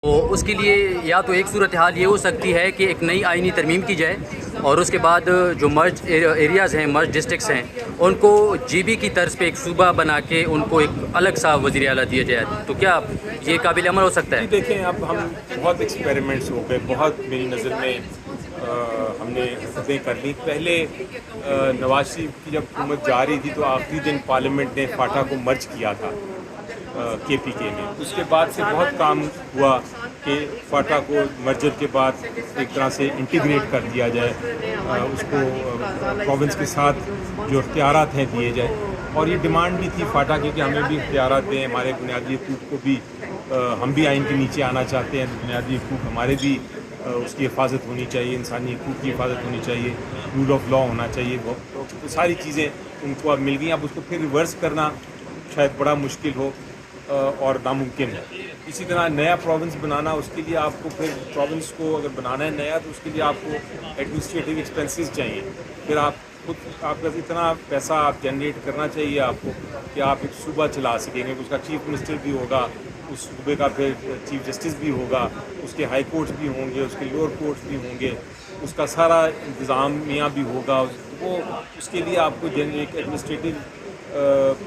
تو اس کے لیے یا تو ایک صورتحال یہ ہو سکتی ہے کہ ایک نئی آئینی ترمیم کی جائے اور اس کے بعد جو مرج ایریاز ہیں، مرج ڈسٹرکٹس ہیں، ان کو جی بی کی طرز پہ ایک صوبہ بنا کے ان کو ایک الگ سا وزیر اعلیٰ دیا جائے. تو کیا یہ قابل عمل ہو سکتا ہے؟ جی دیکھیں، اب ہم بہت ایکسپیریمنٹس ہو گئے، بہت میری نظر میں ہم نے حرکتیں کر لی. پہلے نواز شریف کی جب حکومت جا رہی تھی تو آخری دن پارلیمنٹ نے فاٹا کو مرج کیا تھا کے پی کے میں. اس کے بعد سے بہت کام ہوا کہ فاٹا کو مرجر کے بعد ایک طرح سے انٹیگریٹ کر دیا جائے، اس کو پروونس کے ساتھ جو اختیارات ہیں دیے جائے. اور یہ ڈیمانڈ بھی تھی فاٹا کی کہ ہمیں بھی اختیارات دیں، ہمارے بنیادی حقوق کو بھی، ہم بھی آئین کے نیچے آنا چاہتے ہیں. بنیادی حقوق ہمارے بھی اس کی حفاظت ہونی چاہیے، انسانی حقوق کی حفاظت ہونی چاہیے، رول آف لا ہونا چاہیے. وہ ساری چیزیں ان کو اب مل گئیں. اب اس کو پھر ریورس کرنا شاید بڑا مشکل ہو اور ناممکن ہے. اسی طرح نیا پروونس بنانا، اس کے لیے آپ کو پھر پروونس کو اگر بنانا ہے نیا تو اس کے لیے آپ کو ایڈمنسٹریٹو ایکسپینسز چاہیے. پھر آپ کا اتنا پیسہ آپ جنریٹ کرنا چاہیے آپ کو کہ آپ ایک صوبہ چلا سکیں گے. اس کا چیف منسٹر بھی ہوگا، اس صوبے کا پھر چیف جسٹس بھی ہوگا، اس کے ہائی کورٹس بھی ہوں گے، اس کے لوور کورٹس بھی ہوں گے، اس کا سارا انتظامیہ بھی ہوگا. وہ اس کے لیے آپ کو ایک ایڈمنسٹریٹو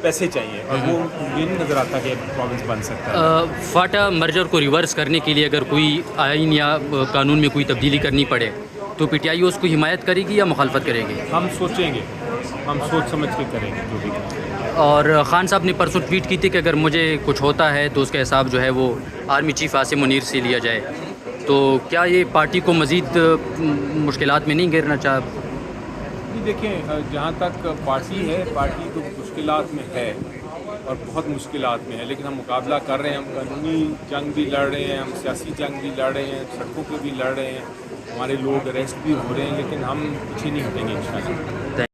پیسے چاہیے اور وہ یہ نہیں نظر آتا کہ پروونس بن سکتا ہے. فاٹا مرجر کو ریورس کرنے کے لیے اگر کوئی آئین یا قانون میں کوئی تبدیلی کرنی پڑے تو پی ٹی آئی اس کو حمایت کرے گی یا مخالفت کرے گی؟ ہم سوچیں گے، ہم سوچ سمجھ کے کریں گے جو بھی. اور خان صاحب نے پرسوں ٹویٹ کی تھی کہ اگر مجھے کچھ ہوتا ہے تو اس کا حساب جو ہے وہ آرمی چیف عاصم منیر سے لیا جائے. تو کیا یہ پارٹی کو مزید مشکلات میں نہیں گھیرنا چاہ؟ دیکھیں، جہاں تک پارٹی ہے، پارٹی تو مشکلات میں ہے اور بہت مشکلات میں ہے، لیکن ہم مقابلہ کر رہے ہیں. ہم قانونی جنگ بھی لڑ رہے ہیں، ہم سیاسی جنگ بھی لڑ رہے ہیں، سڑکوں پہ بھی لڑ رہے ہیں، ہمارے لوگ اریسٹ بھی ہو رہے ہیں، لیکن ہم پیچھے نہیں ہٹیں گے انشاءاللہ.